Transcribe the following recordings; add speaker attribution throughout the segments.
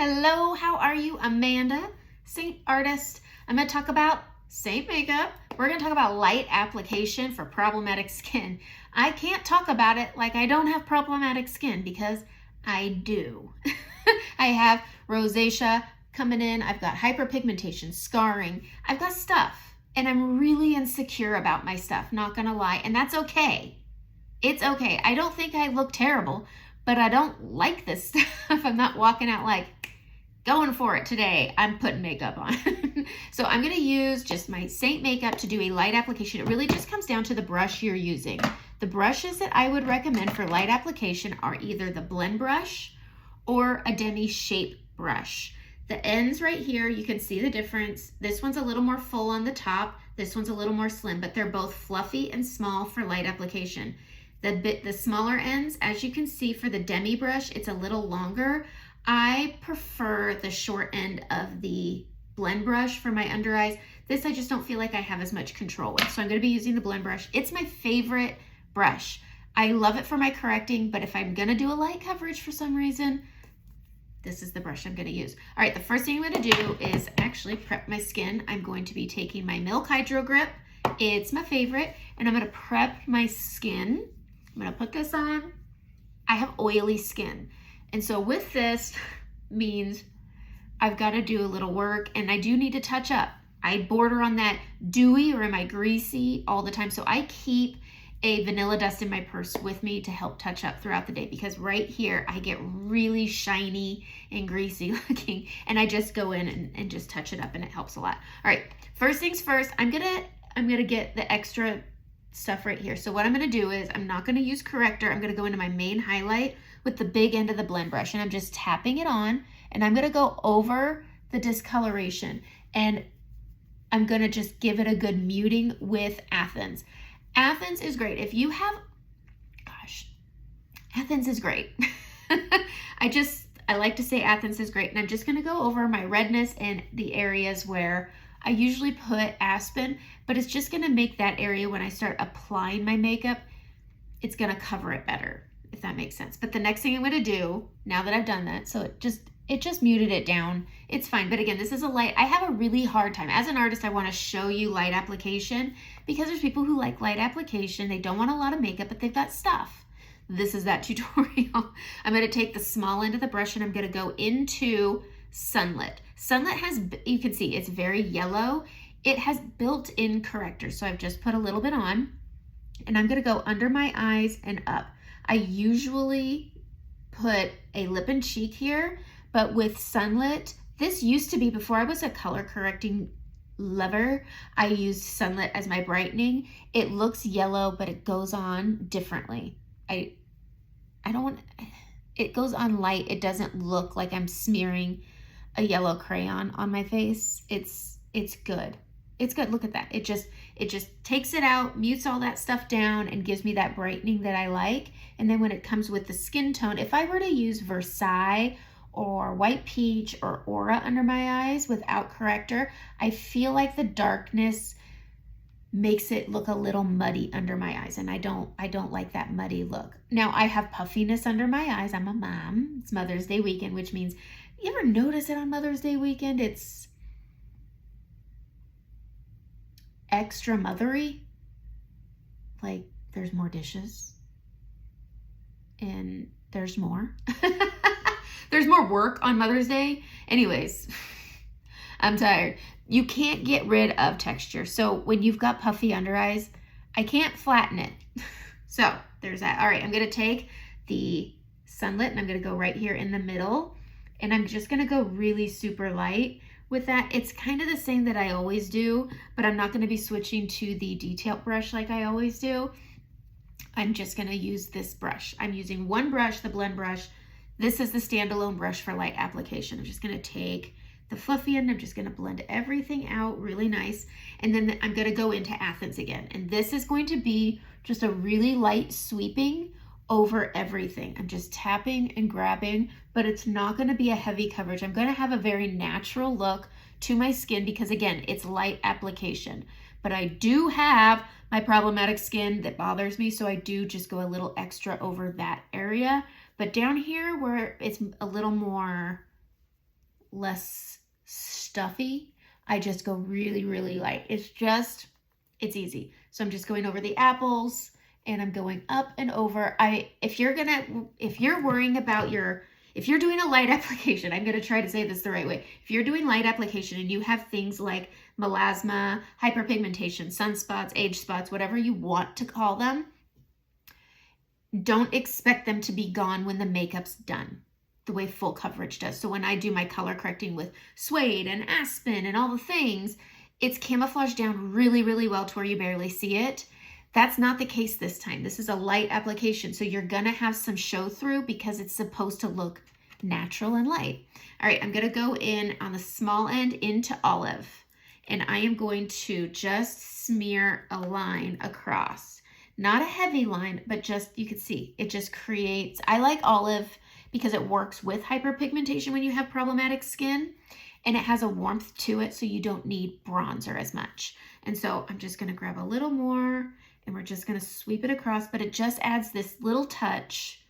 Speaker 1: Hello, how are you? Amanda, Seint artist. I'm going to talk about Seint makeup. We're going to talk about light application for problematic skin. I can't talk about it like I don't have problematic skin because I do. I have rosacea coming in. I've got hyperpigmentation, scarring. I've got stuff and I'm really insecure about my stuff, not going to lie. And that's okay. It's okay. I don't think I look terrible, but I don't like this stuff. I'm not walking out like, going for it today. I'm putting makeup on. So I'm going to use just my Seint makeup to do a light application. It really just comes down to the brush you're using. The brushes that I would recommend for light application are either the blend brush or a demi shape brush. The ends right here, you can see the difference. This one's a little more full on the top. This one's a little more slim, but they're both fluffy and small for light application. The smaller ends, as you can see for the demi brush, it's a little longer. I prefer the short end of the blend brush for my under eyes. This I just don't feel like I have as much control with. So I'm going to be using the blend brush. It's my favorite brush. I love it for my correcting, but if I'm going to do a light coverage for some reason, this is the brush I'm going to use. All right, the first thing I'm going to do is actually prep my skin. I'm going to be taking my Milk Hydro Grip. It's my favorite, and I'm going to prep my skin. I'm going to put this on. I have oily skin. And so with this means I've got to do a little work and I do need to touch up. I border on that dewy or am I greasy all the time. So I keep a vanilla dust in my purse with me to help touch up throughout the day because right here I get really shiny and greasy looking and I just go in and just touch it up and it helps a lot. All right, first things first, I'm gonna get the extra stuff right here. So what I'm going to do is I'm not going to use corrector. I'm going to go into my main highlight with the big end of the blend brush and I'm just tapping it on and I'm going to go over the discoloration and I'm going to just give it a good muting with Athens. Athens is great. If you have, Athens is great. I like to say Athens is great and I'm just going to go over my redness and the areas where I usually put Aspen, but it's just going to make that area when I start applying my makeup, it's going to cover it better, if that makes sense. But the next thing I'm going to do, now that I've done that, so it just muted it down. It's fine. But again, this is a light. I have a really hard time. As an artist, I want to show you light application because there's people who like light application. They don't want a lot of makeup, but they've got stuff. This is that tutorial. I'm going to take the small end of the brush and I'm going to go into Sunlit. Sunlit has, you can see it's very yellow. It has built-in corrector. So I've just put a little bit on and I'm going to go under my eyes and up. I usually put a lip and cheek here, but with Sunlit, this used to be before I was a color correcting lover, I used Sunlit as my brightening. It looks yellow, but it goes on differently. I don't want, it goes on light. It doesn't look like I'm smearing a yellow crayon on my face. It's good. It's good. Look at that. It just takes it out, mutes all that stuff down and gives me that brightening that I like. And then when it comes with the skin tone, if I were to use Versailles or White Peach or Aura under my eyes without corrector, I feel like the darkness makes it look a little muddy under my eyes. And I don't like that muddy look. Now I have puffiness under my eyes. I'm a mom. It's Mother's Day weekend, which means, you ever notice it on Mother's Day weekend? It's extra mothery. Like there's more dishes and there's more. There's more work on Mother's Day. Anyways, I'm tired. You can't get rid of texture. So when you've got puffy under eyes, I can't flatten it. So there's that. All right, I'm gonna take the Sunlit and I'm gonna go right here in the middle. And I'm just gonna go really super light with that. It's kind of the same that I always do, but I'm not gonna be switching to the detail brush like I always do. I'm just gonna use this brush. I'm using one brush, the blend brush. This is the standalone brush for light application. I'm just gonna take the fluffy end, I'm just gonna blend everything out really nice. And then I'm gonna go into Athens again. And this is going to be just a really light sweeping over everything. I'm just tapping and grabbing, but it's not going to be a heavy coverage. I'm going to have a very natural look to my skin because again, it's light application, but I do have my problematic skin that bothers me. So I do just go a little extra over that area, but down here where it's a little more less stuffy, I just go really, really light. It's easy. So I'm just going over the apples and I'm going up and over. If you're worrying about if you're doing a light application, I'm going to try to say this the right way. If you're doing light application and you have things like melasma, hyperpigmentation, sunspots, age spots, whatever you want to call them, don't expect them to be gone when the makeup's done, the way full coverage does. So when I do my color correcting with suede and aspen and all the things, it's camouflaged down really, really well to where you barely see it. That's not the case this time. This is a light application, so you're gonna have some show through because it's supposed to look natural and light. All right, I'm gonna go in on the small end into olive, and I am going to just smear a line across. Not a heavy line, but just, you can see, it just creates, I like olive because it works with hyperpigmentation when you have problematic skin, and it has a warmth to it, so you don't need bronzer as much. And so I'm just gonna grab a little more, and we're just gonna sweep it across, but it just adds this little touch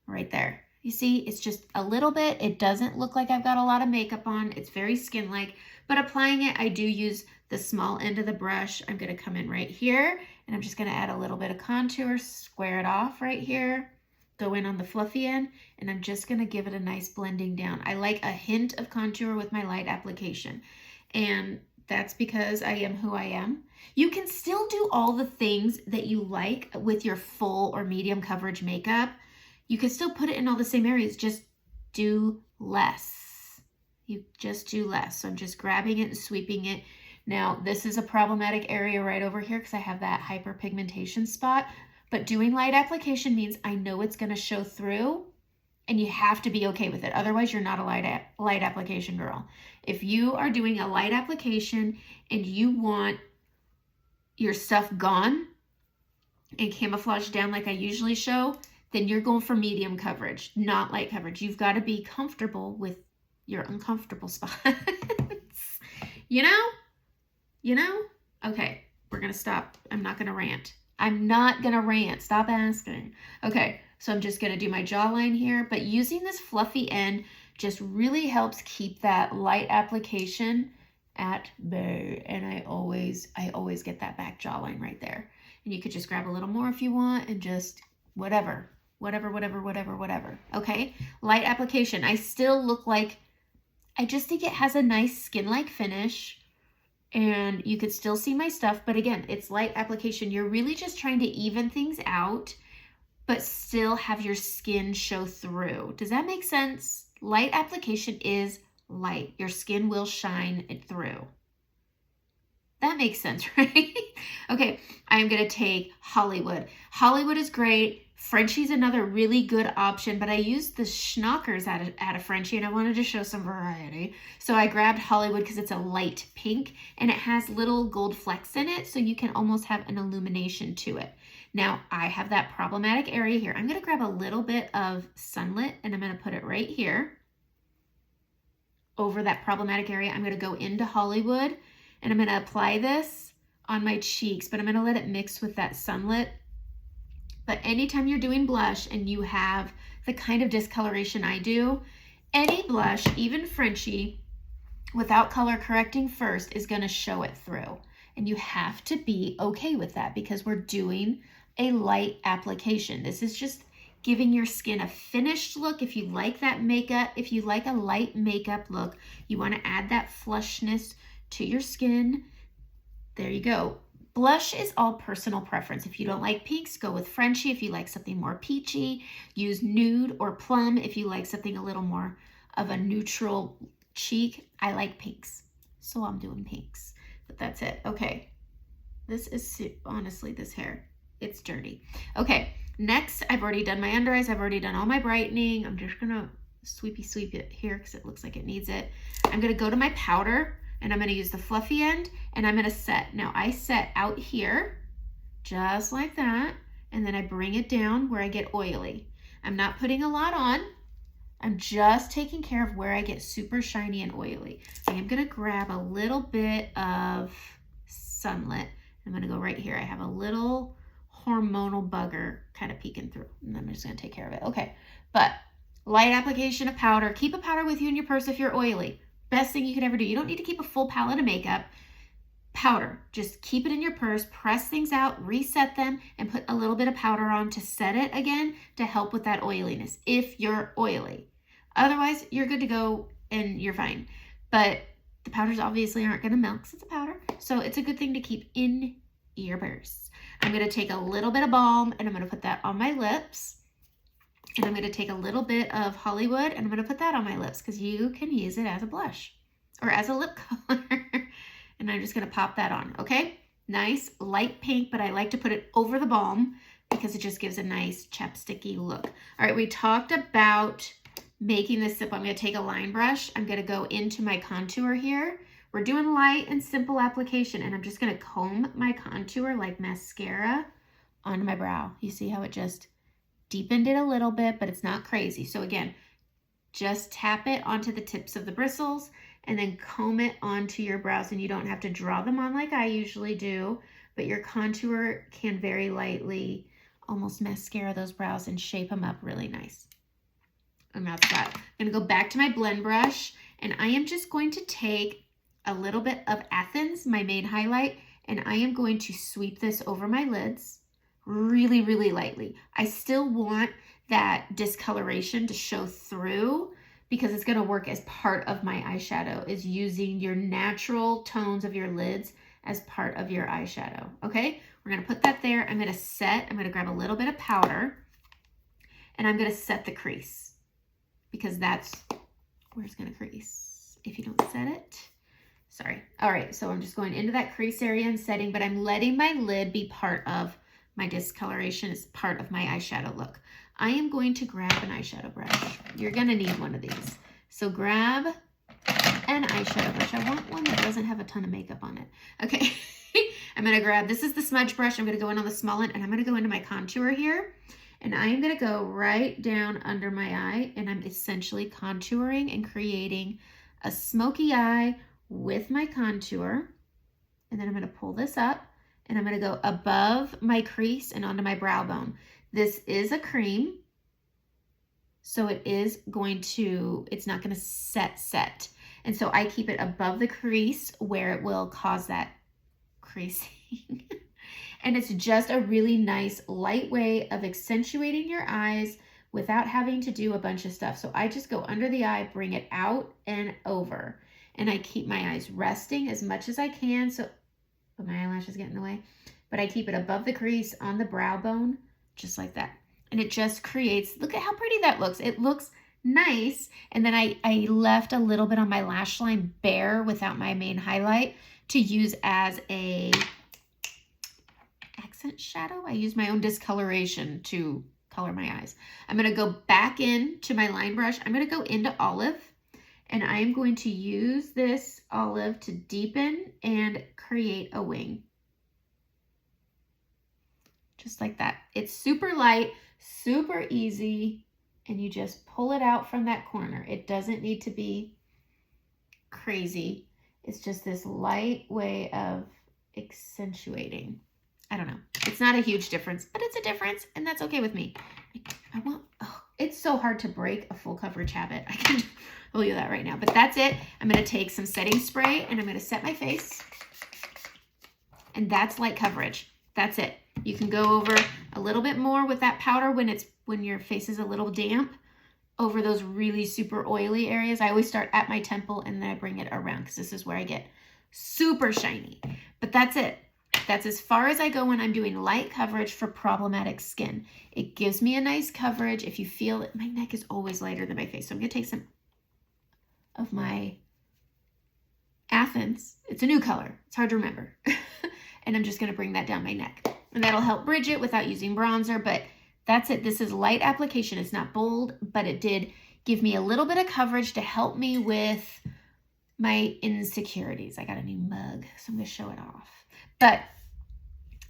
Speaker 1: right there. You see, it's just a little bit. It doesn't look like I've got a lot of makeup on. It's very skin-like, but applying it, I do use the small end of the brush. I'm gonna come in right here, and I'm just gonna add a little bit of contour, square it off right here, go in on the fluffy end, and I'm just gonna give it a nice blending down. I like a hint of contour with my light application, and that's because I am who I am. You can still do all the things that you like with your full or medium coverage makeup. You can still put it in all the same areas, just do less. You just do less. So I'm just grabbing it and sweeping it. Now, this is a problematic area right over here because I have that hyperpigmentation spot, but doing light application means I know it's gonna show through, and you have to be okay with it. Otherwise, you're not a light application girl. If you are doing a light application and you want your stuff gone and camouflaged down like I usually show, then you're going for medium coverage, not light coverage. You've got to be comfortable with your uncomfortable spots. You know? Okay, we're gonna stop. I'm not gonna rant. I'm not gonna rant. Stop asking. Okay, so I'm just gonna do my jawline here, but using this fluffy end just really helps keep that light application at bay. And I always get that back jawline right there. And you could just grab a little more if you want, and just whatever. Okay, light application. I still look like, I just think it has a nice skin-like finish, and you could still see my stuff, but again, it's light application. You're really just trying to even things out, but still have your skin show through. Does that make sense? Light application is light. Your skin will shine it through. That makes sense, right? Okay, I'm gonna take Hollywood. Hollywood is great. Frenchie's another really good option, but I used the Schnockers out of Frenchie, and I wanted to show some variety. So I grabbed Hollywood because it's a light pink, and it has little gold flecks in it, so you can almost have an illumination to it. Now, I have that problematic area here. I'm gonna grab a little bit of Sunlit, and I'm gonna put it right here over that problematic area. I'm gonna go into Hollywood, and I'm gonna apply this on my cheeks, but I'm gonna let it mix with that Sunlit. But anytime you're doing blush and you have the kind of discoloration I do, any blush, even Frenchie, without color correcting first is gonna show it through. And you have to be okay with that because we're doing a light application. This is just giving your skin a finished look. If you like that makeup, if you like a light makeup look, you wanna add that flushness to your skin. There you go. Blush is all personal preference. If you don't like pinks, go with Frenchie. If you like something more peachy, use nude or plum. If you like something a little more of a neutral cheek, I like pinks, so I'm doing pinks, but that's it. Okay, this is, honestly, this hair, it's dirty. Okay, next, I've already done my under eyes. I've already done all my brightening. I'm just gonna sweep it here because it looks like it needs it. I'm gonna go to my powder, and I'm gonna use the fluffy end, and I'm gonna set. Now I set out here, just like that, and then I bring it down where I get oily. I'm not putting a lot on. I'm just taking care of where I get super shiny and oily. I am gonna grab a little bit of Sunlit. I'm gonna go right here. I have a little hormonal bugger kind of peeking through, and I'm just gonna take care of it. Okay, but light application of powder. Keep a powder with you in your purse if you're oily. Best thing you could ever do. You don't need to keep a full palette of makeup. Powder, just keep it in your purse, press things out, reset them, and put a little bit of powder on to set it again to help with that oiliness if you're oily. Otherwise, you're good to go and you're fine. But the powders obviously aren't going to melt because it's a powder, so it's a good thing to keep in your purse. I'm going to take a little bit of balm and I'm going to put that on my lips. And I'm going to take a little bit of Hollywood and I'm going to put that on my lips because you can use it as a blush or as a lip color. And I'm just going to pop that on, okay? Nice light pink, but I like to put it over the balm because it just gives a nice chapsticky look. All right, we talked about making this simple. I'm going to take a line brush. I'm going to go into my contour here. We're doing light and simple application, and I'm just going to comb my contour like mascara onto my brow. You see how it just deepened it a little bit, but it's not crazy. So again, just tap it onto the tips of the bristles and then comb it onto your brows, and you don't have to draw them on like I usually do, but your contour can very lightly almost mascara those brows and shape them up really nice. And that's that. I'm gonna go back to my blend brush, and I am just going to take a little bit of Athens, my main highlight, and I am going to sweep this over my lids really, really lightly. I still want that discoloration to show through because it's going to work as part of my eyeshadow, is using your natural tones of your lids as part of your eyeshadow. Okay, we're going to put that there. I'm going to grab a little bit of powder and I'm going to set the crease because that's where it's going to crease if you don't set it. Sorry. All right, so I'm just going into that crease area and setting, but I'm letting my lid be part of my discoloration, as part of my eyeshadow look. I am going to grab an eyeshadow brush. You're gonna need one of these. So grab an eyeshadow brush. I want one that doesn't have a ton of makeup on it. Okay, I'm gonna grab, this is the smudge brush. I'm gonna go in on the small end and I'm gonna go into my contour here. And I am gonna go right down under my eye, and I'm essentially contouring and creating a smoky eye with my contour. And then I'm gonna pull this up and I'm gonna go above my crease and onto my brow bone. This is a cream, so it's not gonna set. And so I keep it above the crease where it will cause that creasing. And it's just a really nice light way of accentuating your eyes without having to do a bunch of stuff. So I just go under the eye, bring it out and over. And I keep my eyes resting as much as I can. So my eyelashes get in the way, but I keep it above the crease on the brow bone, just like that. And it just creates, look at how pretty that looks. It looks nice. And then I left a little bit on my lash line bare without my main highlight to use as a accent shadow. I use my own discoloration to color my eyes. I'm going to go back into my line brush. I'm going to go into olive, and I am going to use this olive to deepen and create a wing. Just like that. It's super light, super easy, and you just pull it out from that corner. It doesn't need to be crazy. It's just this light way of accentuating. I don't know. It's not a huge difference, but it's a difference, and that's okay with me. It's so hard to break a full coverage habit. I can tell you that right now, but that's it. I'm going to take some setting spray and I'm going to set my face, and that's light coverage. That's it. You can go over a little bit more with that powder when your face is a little damp over those really super oily areas. I always start at my temple and then I bring it around because this is where I get super shiny. But that's it. That's as far as I go when I'm doing light coverage for problematic skin. It gives me a nice coverage. If you feel it, my neck is always lighter than my face. So I'm going to take some of my Athens. It's a new color. It's hard to remember. And I'm just going to bring that down my neck. And that'll help bridge it without using bronzer. But that's it. This is light application. It's not bold, but it did give me a little bit of coverage to help me with my insecurities. I got a new mug, so I'm going to show it off. But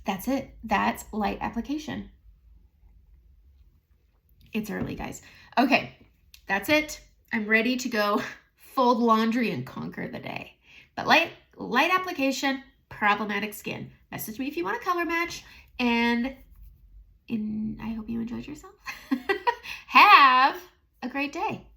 Speaker 1: that's it. That's light application. It's early, guys. Okay, that's it. I'm ready to go fold laundry and conquer the day. But light application, problematic skin. Message me if you want a color match. And I hope you enjoyed yourself. Have a great day.